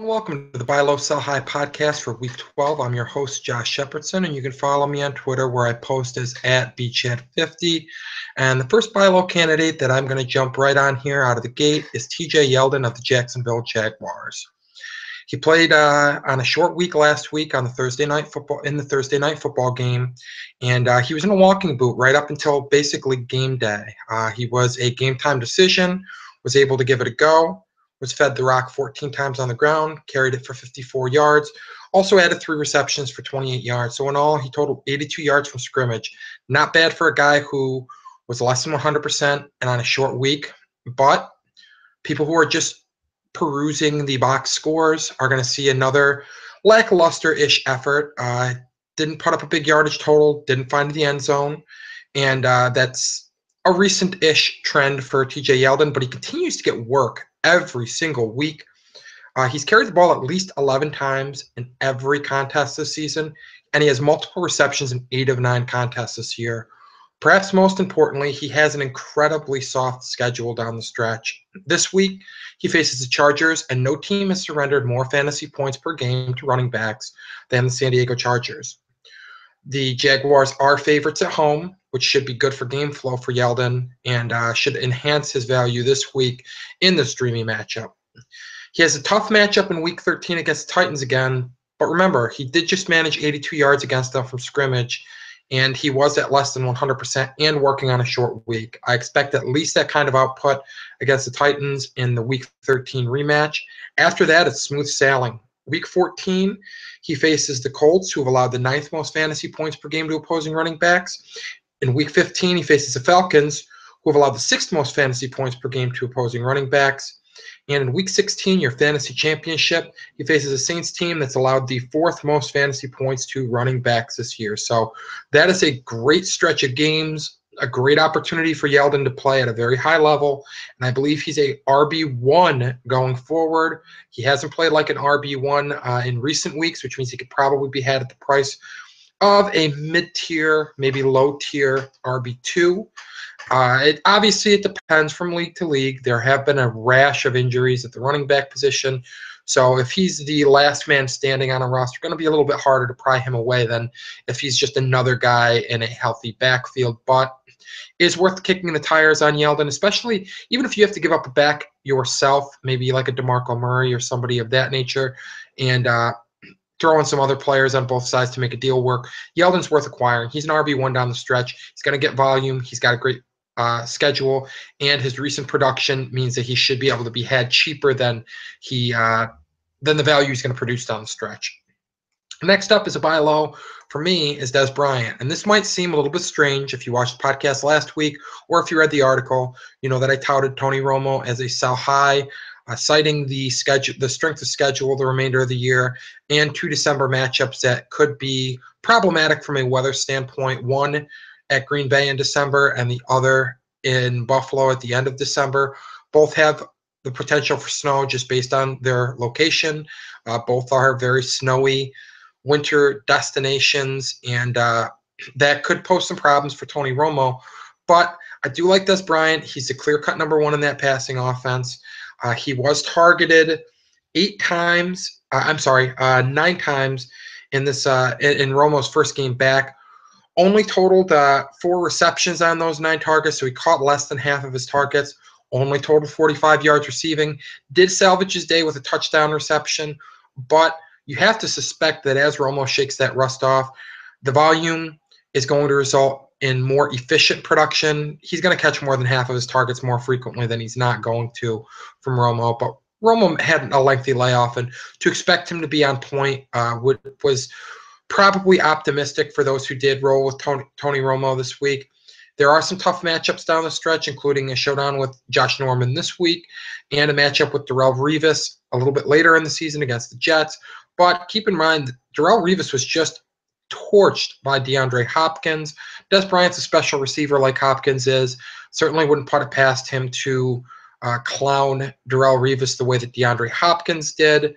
welcome to the Buy Low, Sell High podcast for week 12. I'm your host, Josh Shepardson, and you can follow me on Twitter where I post as at BChat50. And the first buy low candidate that I'm going to jump right on here out of the gate is TJ Yeldon of the Jacksonville Jaguars. He played on a short week last week on the Thursday night football game, and he was in a walking boot right up until basically game day. He was a game time decision, was able to give it a go. Was fed the rock 14 times on the ground, carried it for 54 yards, also added 3 receptions for 28 yards. So in all, he totaled 82 yards from scrimmage. Not bad for a guy who was less than 100% and on a short week, but people who are just perusing the box scores are going to see another lackluster-ish effort. Didn't put up a big yardage total, didn't find the end zone, and that's a recent-ish trend for TJ Yeldon, but he continues to get work every single week. He's carried the ball at least 11 times in every contest this season, and he has multiple receptions in 8 of 9 contests this year. Perhaps most importantly, he has an incredibly soft schedule down the stretch. This week, he faces the Chargers, and no team has surrendered more fantasy points per game to running backs than the San Diego Chargers. The Jaguars are favorites at home, which should be good for game flow for Yeldon and should enhance his value this week in this dreamy matchup. He has a tough matchup in Week 13 against the Titans again, but remember, he did just manage 82 yards against them from scrimmage, and he was at less than 100% and working on a short week. I expect at least that kind of output against the Titans in the Week 13 rematch. After that, it's smooth sailing. Week 14, he faces the Colts, who have allowed the 9th most fantasy points per game to opposing running backs. In Week 15, he faces the Falcons, who have allowed the 6th most fantasy points per game to opposing running backs. And in Week 16, your fantasy championship, he faces a Saints team that's allowed the 4th most fantasy points to running backs this year. So that is a great stretch of games, a great opportunity for Yeldon to play at a very high level, and I believe he's a RB1 going forward. He hasn't played like an RB1 in recent weeks, which means he could probably be had at the price of a mid-tier, maybe low-tier RB2. Obviously, it depends from league to league. There have been a rash of injuries at the running back position. So if he's the last man standing on a roster, it's going to be a little bit harder to pry him away than if he's just another guy in a healthy backfield. But it's worth kicking the tires on Yeldon, especially even if you have to give up a back yourself, maybe like a DeMarco Murray or somebody of that nature, and throw in some other players on both sides to make a deal work. Yeldon's worth acquiring. He's an RB1 down the stretch. He's going to get volume. He's got a great schedule, and his recent production means that he should be able to be had cheaper than the value he's going to produce down the stretch. Next up is a buy low for me is Dez Bryant, and this might seem a little bit strange if you watched the podcast last week or if you read the article. You know that I touted Tony Romo as a sell high, citing the strength of schedule the remainder of the year, and 2 December matchups that could be problematic from a weather standpoint. One at Green Bay in December and the other in Buffalo at the end of December. Both have the potential for snow just based on their location. Both are very snowy winter destinations, and that could pose some problems for Tony Romo. But I do like Dez Bryant. He's a clear-cut number 1 in that passing offense. He was targeted 9 times in this in Romo's first game back. Only totaled 4 receptions on those 9 targets, so he caught less than half of his targets. Only totaled 45 yards receiving. Did salvage his day with a touchdown reception, but you have to suspect that as Romo shakes that rust off, the volume is going to result in more efficient production. He's going to catch more than half of his targets more frequently than he's not going to from Romo, but Romo had a lengthy layoff, and to expect him to be on point was probably optimistic for those who did roll with Tony Romo this week. There are some tough matchups down the stretch, including a showdown with Josh Norman this week and a matchup with Darrelle Revis a little bit later in the season against the Jets. But keep in mind, Darrelle Revis was just torched by DeAndre Hopkins. Dez Bryant's a special receiver like Hopkins is. Certainly wouldn't put it past him to clown Darrelle Revis the way that DeAndre Hopkins did.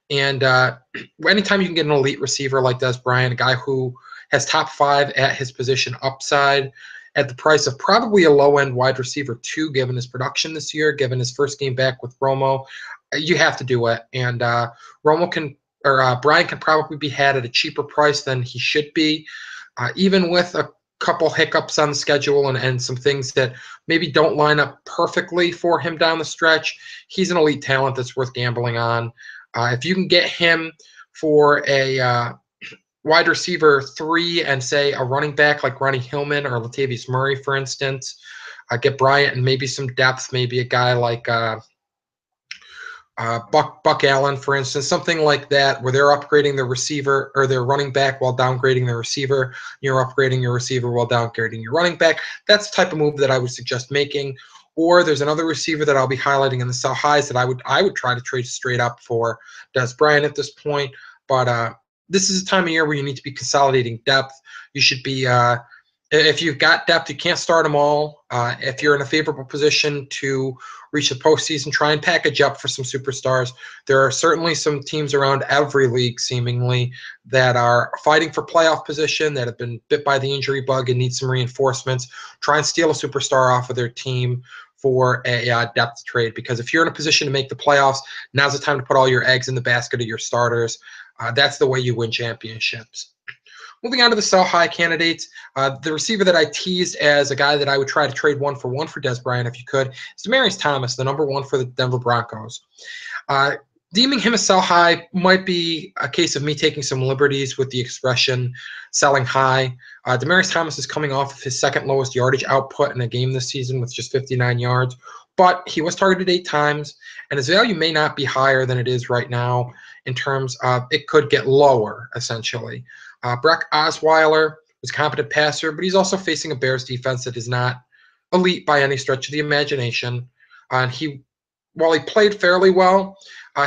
And anytime you can get an elite receiver like Dez Bryant, a guy who has top 5 at his position upside at the price of probably a low-end wide receiver 2, given his production this year, given his first game back with Romo, you have to do it. And Romo can, or Bryant can probably be had at a cheaper price than he should be, even with a couple hiccups on the schedule and some things that maybe don't line up perfectly for him down the stretch. He's an elite talent that's worth gambling on. If you can get him for a wide receiver 3 and say a running back like Ronnie Hillman or Latavius Murray, for instance, get Bryant and maybe some depth, maybe a guy like Buck Allen, for instance, something like that, where they're upgrading their receiver or their running back while downgrading their receiver. You're upgrading your receiver while downgrading your running back. That's the type of move that I would suggest making. Or there's another receiver that I'll be highlighting in the sell highs that I would try to trade straight up for Dez Bryant at this point. But this is a time of year where you need to be consolidating depth. You should be if you've got depth, you can't start them all. If you're in a favorable position to reach the postseason, try and package up for some superstars. There are certainly some teams around every league, seemingly, that are fighting for playoff position, that have been bit by the injury bug and need some reinforcements. Try and steal a superstar off of their team for a depth trade, because if you're in a position to make the playoffs, now's the time to put all your eggs in the basket of your starters. That's the way you win championships. Moving on to the sell high candidates, the receiver that I teased as a guy that I would try to trade 1-for-1 for Dez Bryant if you could is Demaryius Thomas, the #1 for the Denver Broncos. Deeming him a sell high might be a case of me taking some liberties with the expression selling high. Demaryius Thomas is coming off of his second lowest yardage output in a game this season with just 59 yards, but he was targeted 8 times, and his value may not be higher than it is right now in terms of it could get lower, essentially. Brock Osweiler was a competent passer, but he's also facing a Bears defense that is not elite by any stretch of the imagination. And while he played fairly well,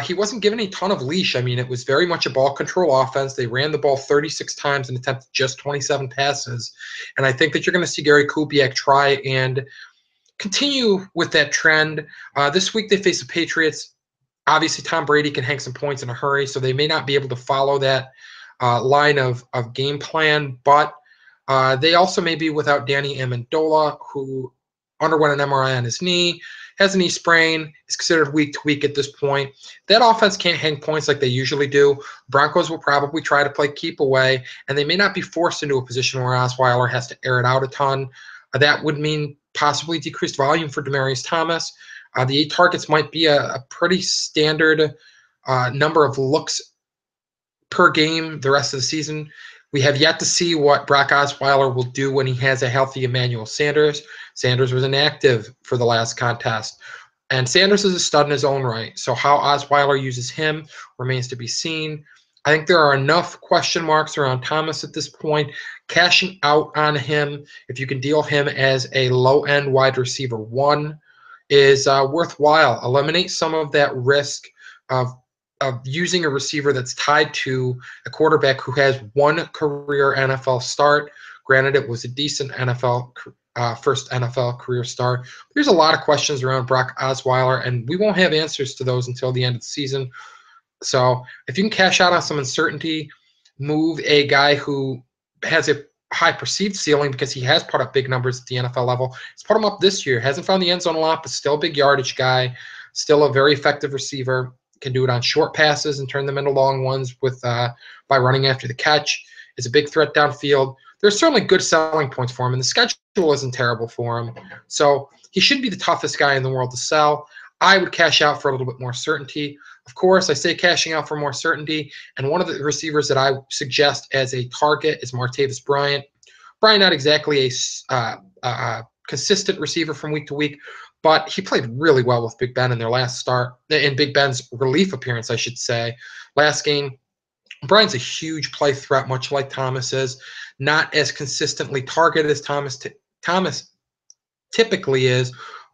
he wasn't given a ton of leash. I mean, it was very much a ball control offense. They ran the ball 36 times and attempted just 27 passes. And I think that you're going to see Gary Kubiak try and continue with that trend. This week they face the Patriots. Obviously, Tom Brady can hang some points in a hurry, so they may not be able to follow that line of game plan, but they also may be without Danny Amendola, who underwent an MRI on his knee, has a knee sprain, is considered week to week at this point. That offense can't hang points like they usually do. Broncos will probably try to play keep away, and they may not be forced into a position where Osweiler has to air it out a ton. That would mean possibly decreased volume for Demaryius Thomas. The 8 targets might be a pretty standard number of looks per game the rest of the season. We have yet to see what Brock Osweiler will do when he has a healthy Emmanuel Sanders. Sanders was inactive for the last contest. And Sanders is a stud in his own right. So how Osweiler uses him remains to be seen. I think there are enough question marks around Thomas at this point. Cashing out on him, if you can deal him as a low-end wide receiver 1, is worthwhile. Eliminate some of that risk of using a receiver that's tied to a quarterback who has 1 career NFL start. Granted, it was a decent first NFL career start. There's a lot of questions around Brock Osweiler, and we won't have answers to those until the end of the season. So if you can cash out on some uncertainty, move a guy who has a high perceived ceiling because he has put up big numbers at the NFL level. He's put him up this year. Hasn't found the end zone a lot, but still a big yardage guy, still a very effective receiver. Can do it on short passes and turn them into long ones by running after the catch. Is a big threat downfield. There's certainly good selling points for him, and the schedule isn't terrible for him. So he should be the toughest guy in the world to sell. I would cash out for a little bit more certainty. Of course, I say cashing out for more certainty, and one of the receivers that I suggest as a target is Martavis Bryant. Bryant, not exactly a consistent receiver from week to week, but he played really well with Big Ben in their last start, in Big Ben's relief appearance, I should say. Last game, Bryant's a huge play threat, much like Thomas is. Not as consistently targeted as Thomas typically is,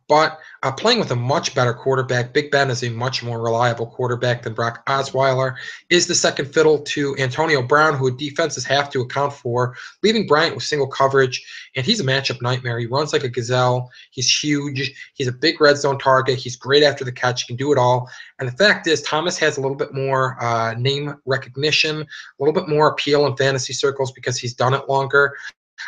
but playing with a much better quarterback. Big Ben is a much more reliable quarterback than Brock Osweiler. Is the second fiddle to Antonio Brown, who defenses have to account for, leaving Bryant with single coverage, and he's a matchup nightmare. He runs like a gazelle. He's huge. He's a big red zone target. He's great after the catch. He can do it all. And the fact is, Thomas has a little bit more name recognition, a little bit more appeal in fantasy circles because he's done it longer.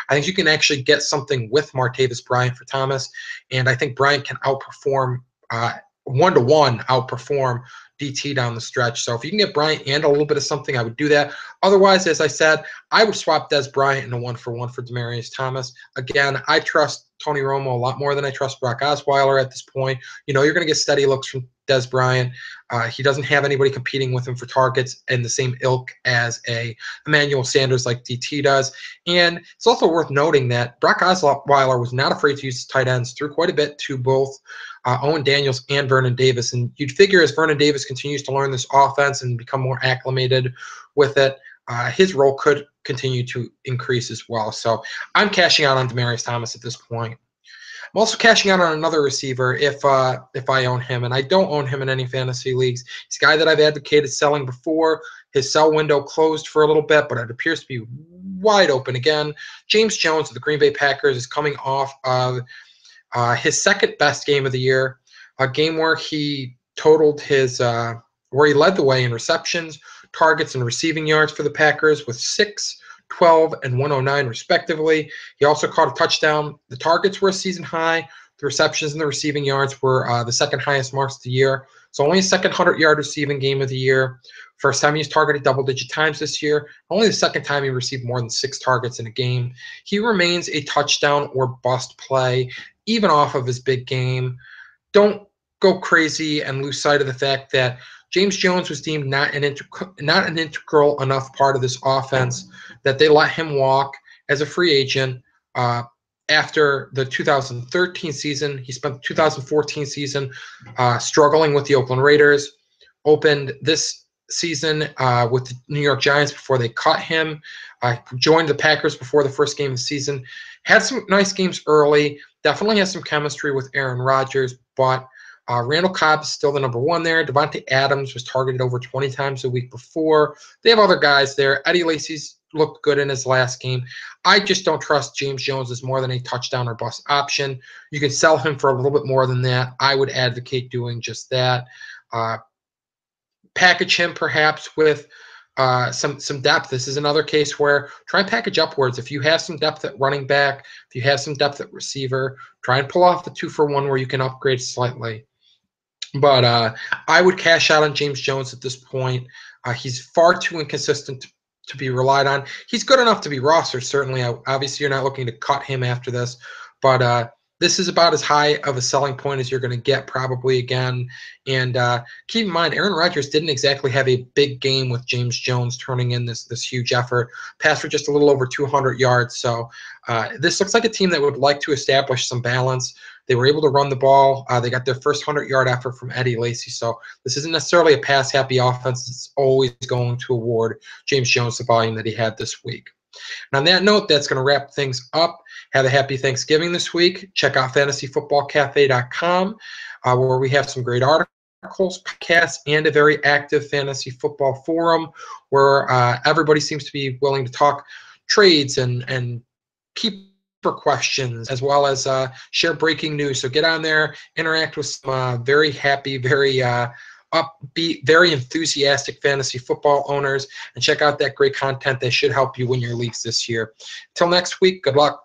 I think you can actually get something with Martavis Bryant for Thomas, and I think Bryant can outperform 1-to-1 outperform DT down the stretch. So if you can get Bryant and a little bit of something, I would do that. Otherwise, as I said, I would swap Dez Bryant in a 1-for-1 for Demaryius Thomas. Again, I trust Tony Romo a lot more than I trust Brock Osweiler at this point. You know, you're going to get steady looks from Dez Bryant. He doesn't have anybody competing with him for targets in the same ilk as a Emmanuel Sanders like DT does. And it's also worth noting that Brock Osweiler was not afraid to use his tight ends, threw quite a bit to both Owen Daniels and Vernon Davis. And you'd figure as Vernon Davis continues to learn this offense and become more acclimated with it, his role could continue to increase as well. So I'm cashing out on Demaryius Thomas at this point. I'm also cashing out on another receiver if I own him, and I don't own him in any fantasy leagues. He's a guy that I've advocated selling before. His sell window closed for a little bit, but it appears to be wide open again. James Jones of the Green Bay Packers is coming off of his second best game of the year, a game where he totaled where he led the way in receptions, targets, and receiving yards for the Packers with 6, 12, and 109 respectively. He also caught a touchdown. The targets were a season high. The receptions and the receiving yards were the second highest marks of the year. So only a second 100-yard receiving game of the year. First time he's targeted double-digit times this year. Only the second time he received more than 6 targets in a game. He remains a touchdown or bust play, even off of his big game. Don't go crazy and lose sight of the fact that James Jones was deemed not an integral enough part of this offense that they let him walk as a free agent after the 2013 season. He spent the 2014 season struggling with the Oakland Raiders, opened this season with the New York Giants before they cut him, joined the Packers before the first game of the season, had some nice games early, definitely has some chemistry with Aaron Rodgers, but Randall Cobb is still the number one there. Devontae Adams was targeted over 20 times a week before. They have other guys there. Eddie Lacy's looked good in his last game. I just don't trust James Jones as more than a touchdown or bust option. You can sell him for a little bit more than that. I would advocate doing just that. Package him perhaps with some depth. This is another case where try and package upwards. If you have some depth at running back, if you have some depth at receiver, try and pull off the 2-for-1 where you can upgrade slightly. But I would cash out on James Jones at this point. He's far too inconsistent to be relied on. He's good enough to be rostered, certainly. Obviously, you're not looking to cut him after this. But this is about as high of a selling point as you're going to get probably again. And keep in mind, Aaron Rodgers didn't exactly have a big game with James Jones turning in this huge effort. Passed for just a little over 200 yards. So this looks like a team that would like to establish some balance. They were able to run the ball. They got their first 100-yard effort from Eddie Lacy. So this isn't necessarily a pass-happy offense. It's always going to award James Jones the volume that he had this week. And on that note, that's going to wrap things up. Have a happy Thanksgiving this week. Check out fantasyfootballcafe.com, where we have some great articles, podcasts, and a very active fantasy football forum where everybody seems to be willing to talk trades and keep for questions, as well as share breaking news. So get on there, interact with some very happy, very upbeat, very enthusiastic fantasy football owners, and check out that great content that should help you win your leagues this year. Until next week, good luck.